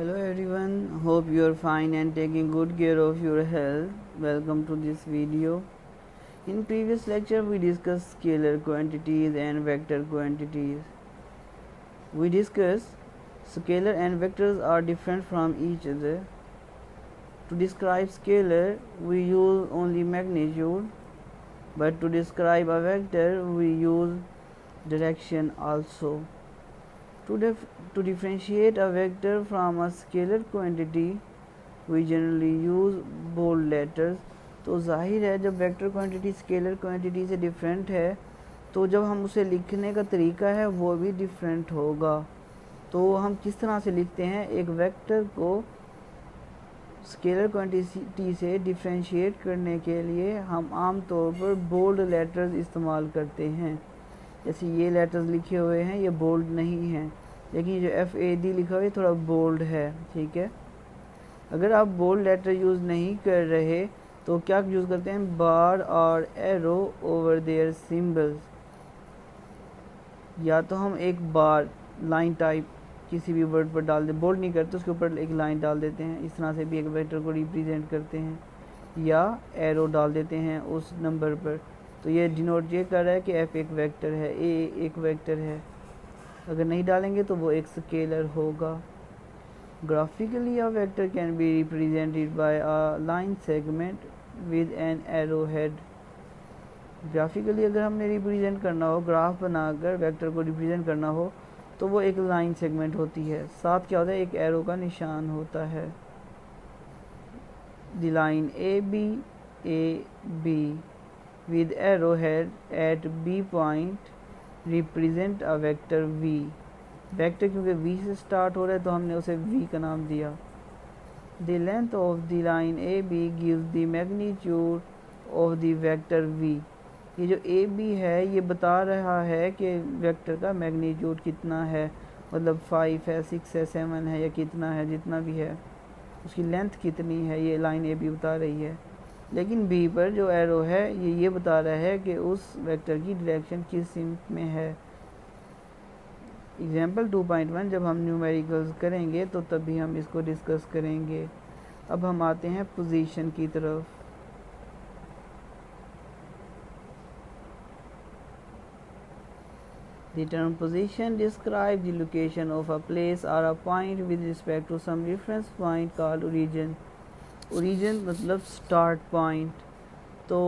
Hello everyone, hope you are fine and taking good care of your health. Welcome to this video. In previous lecture we discussed scalar quantities and vector quantities. We discussed scalar and vectors are different from each other. To describe scalar we use only magnitude, but to describe a vector we use direction also. To differentiate a vector from a scalar quantity we generally use bold letters. तो जाहिर है जब vector quantity scalar quantity से different है तो जब हम उसे लिखने का तरीका है वो भी डिफरेंट होगा। तो हम किस तरह से लिखते हैं, एक वेक्टर को स्केलर क्वांटिटी से डिफरेंशिएट करने के लिए हम आम तौर पर बोल्ड लेटर्स इस्तेमाल करते हैं। जैसे ये लेटर्स लिखे हुए हैं ये बोल्ड नहीं हैं, लेकिन जो FAD लिखा हुआ है थोड़ा बोल्ड है, ठीक है। अगर आप बोल्ड लेटर यूज़ नहीं कर रहे तो क्या यूज़ करते हैं, बार और एरो ओवर देयर सिंबल्स। या तो हम एक बार लाइन टाइप किसी भी वर्ड पर डाल दे, बोल्ड नहीं करते उसके ऊपर एक लाइन डाल देते हैं, इस तरह से भी एक वेक्टर को रिप्रेजेंट करते हैं, या एरो डाल देते हैं उस नंबर पर। तो ये डिनोट ये कर रहा है कि F एक वेक्टर है, A एक वेक्टर है। अगर नहीं डालेंगे तो वो एक स्केलर होगा। Graphically, a vector can be represented by a line segment with an arrowhead. Graphically अगर हमने रिप्रेजेंट करना हो, ग्राफ बनाकर वेक्टर को रिप्रेजेंट करना हो तो वो एक लाइन सेगमेंट होती है, साथ क्या होता है, एक एरो का निशान होता है। The line AB with arrowhead at B point represent a vector V. Vector क्योंकि V से स्टार्ट हो रहा है तो हमने उसे V का नाम दिया। The length of the line AB gives the magnitude of the vector V। ये जो AB है ये बता रहा है कि वेक्टर का मैग्नीट्यूड कितना है, मतलब 5 है, 6 है, 7 है या कितना है, जितना भी है उसकी लेंथ कितनी है, ये लाइन AB बता रही है। लेकिन B पर जो एरो है ये बता रहा है कि उस वेक्टर की डायरेक्शन किस में है। एग्जाम्पल 2.1 जब हम न्यूमेरिकल्स करेंगे तो तभी हम इसको डिस्कस करेंगे। अब हम आते हैं पोजीशन की तरफ। The term position describes the location of a place or a point with respect to some reference point called origin. Origin मतलब start point। तो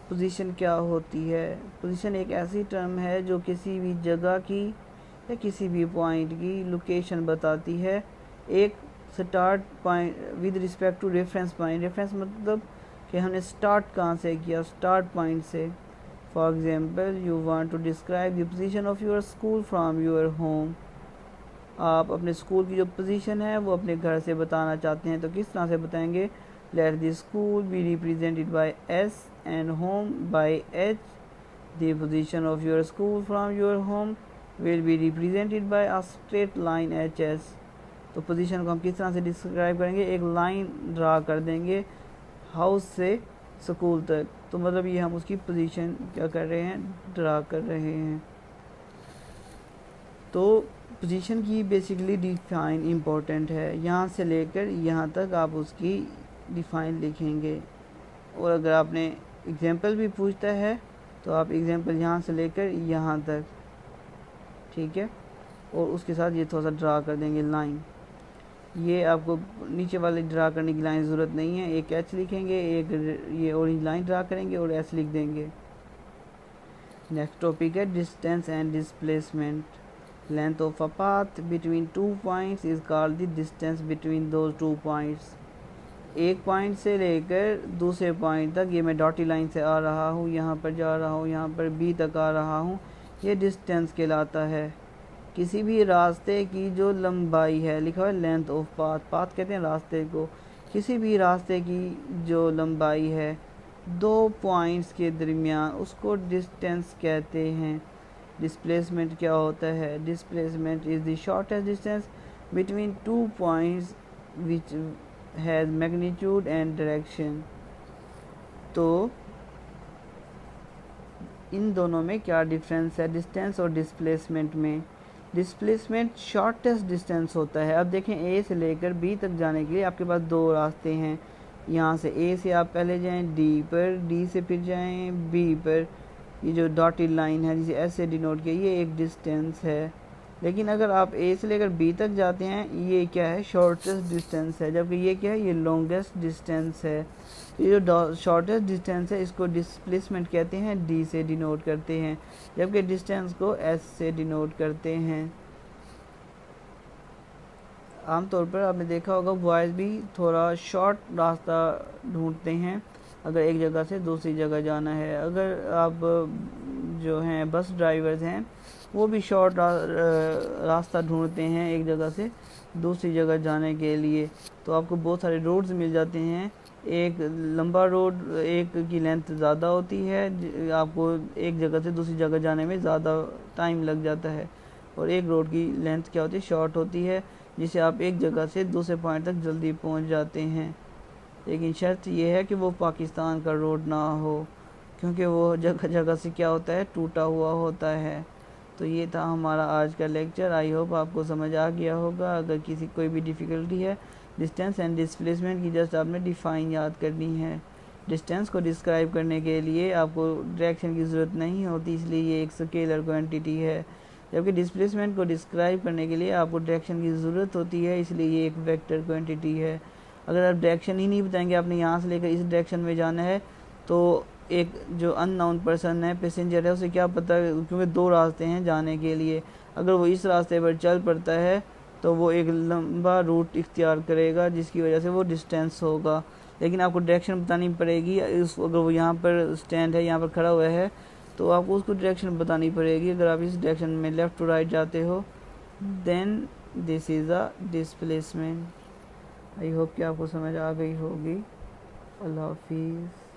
पोजीशन क्या होती है, पोजीशन एक ऐसी टर्म है जो किसी भी जगह की या किसी भी पॉइंट की लोकेशन बताती है, एक start point with respect to reference point. Reference मतलब कि हमने स्टार्ट कहाँ से किया, स्टार्ट पॉइंट से। For example you want to describe the position of your school from your home. आप अपने स्कूल की जो पोजीशन है वो अपने घर से बताना चाहते हैं, तो किस तरह से बताएंगे, let the school be represented by S and home by H। The position of your school from your home will be represented by a straight line HS। तो पोजीशन को हम किस तरह से डिस्क्राइब करेंगे, एक लाइन ड्रा कर देंगे हाउस से स्कूल तक, तो मतलब ये हम उसकी पोजीशन क्या कर रहे हैं, ड्रा कर रहे हैं। तो पोजीशन की बेसिकली डिफाइन इम्पोर्टेंट है, यहाँ से लेकर यहाँ तक आप उसकी डिफाइन लिखेंगे। और अगर आपने एग्जाम्पल भी पूछता है तो आप एग्जाम्पल यहाँ से लेकर यहाँ तक, ठीक है, और उसके साथ ये थोड़ा सा ड्रा कर देंगे लाइन। ये आपको नीचे वाले ड्रा करने की लाइन की ज़रूरत नहीं है, एक H लिखेंगे, एक ये ऑरेंज लाइन ड्रा करेंगे और S लिख देंगे। नेक्स्ट टॉपिक है distance and displacement. Length of a path between 2 points is called the distance between those 2 points. एक पॉइंट से लेकर दूसरे पॉइंट तक, ये मैं डॉटी लाइन से आ रहा हूँ, यहाँ पर जा रहा हूँ, यहाँ पर B तक आ रहा हूँ, ये डिस्टेंस कहलाता है। किसी भी रास्ते की जो लंबाई है, लिखा हुआ है लेंथ ऑफ पाथ, पाथ कहते हैं रास्ते को, किसी भी रास्ते की जो लंबाई है 2 पॉइंट्स के दरमियान उसको डिस्टेंस कहते हैं। डिस्प्लेसमेंट क्या होता है, displacement is the shortest distance between 2 points which has magnitude and direction. तो इन दोनों में क्या डिफरेंस है, डिस्टेंस और डिस्प्लेसमेंट में। डिस्प्लेसमेंट शॉर्टेस्ट डिस्टेंस होता है। अब देखें ए से लेकर बी तक जाने के लिए आपके पास दो रास्ते हैं। यहाँ से ए से आप पहले जाएं डी पर, डी से फिर जाएं बी पर। ये जो डॉटेड लाइन है जिसे एस से डिनोट किया, ये एक डिस्टेंस है। लेकिन अगर आप ए से लेकर बी तक जाते हैं, ये क्या है, शॉर्टेस्ट डिस्टेंस है, जबकि ये क्या है, ये लॉन्गेस्ट डिस्टेंस है। तो ये जो शॉर्टेस्ट डिस्टेंस है इसको डिस्प्लेसमेंट कहते हैं, डी से डिनोट करते हैं, जबकि डिस्टेंस को एस से डिनोट करते हैं। आमतौर पर आपने देखा होगा बॉयज़ भी थोड़ा शॉर्ट रास्ता ढूंढते हैं अगर एक जगह से दूसरी जगह जाना है। अगर आप जो हैं बस ड्राइवर्स हैं वो भी शॉर्ट रास्ता ढूंढते हैं एक जगह से दूसरी जगह जाने के लिए, तो आपको बहुत सारे रोड्स मिल जाते हैं। एक लंबा रोड, एक की लेंथ ज़्यादा होती है, आपको एक जगह से दूसरी जगह जाने में ज़्यादा टाइम लग जाता है, और एक रोड की लेंथ क्या होती है, शॉर्ट होती है, जिससे आप एक जगह से दूसरे पॉइंट तक जल्दी पहुंच जाते हैं। लेकिन शर्त यह है कि वो पाकिस्तान का रोड ना हो, क्योंकि वो जगह जगह से क्या होता है, टूटा हुआ होता है। तो ये था हमारा आज का लेक्चर। आई होप आपको समझ आ गया होगा। अगर किसी कोई भी डिफ़िकल्टी है, डिस्टेंस एंड डिस्प्लेसमेंट की जस्ट आपने डिफ़ाइन याद करनी है। डिस्टेंस को डिस्क्राइब करने के लिए आपको डायरेक्शन की ज़रूरत नहीं होती, इसलिए ये एक स्केलर क्वांटिटी है, जबकि डिस्प्लेसमेंट को डिस्क्राइब करने के लिए आपको डायरेक्शन की ज़रूरत होती है, इसलिए ये एक वेक्टर क्वांटिटी है। अगर आप डायरेक्शन ही नहीं बताएंगे, आपने यहाँ से लेकर इस डायरेक्शन में जाना है, तो एक जो अननोन पर्सन है, पैसेंजर है, उसे क्या पता, क्योंकि दो रास्ते हैं जाने के लिए। अगर वो इस रास्ते पर चल पड़ता है तो वो एक लंबा रूट इख्तियार करेगा, जिसकी वजह से वो डिस्टेंस होगा। लेकिन आपको डायरेक्शन बतानी पड़ेगी। अगर वो यहाँ पर स्टैंड है, यहाँ पर खड़ा हुआ है, तो आपको उसको डायरेक्शन बतानी पड़ेगी। अगर आप इस डायरेक्शन में लेफ़्ट टू राइट जाते हो, then this is a displacement. I hope कि आपको समझ आ गई होगी। अल्लाह हाफिज़।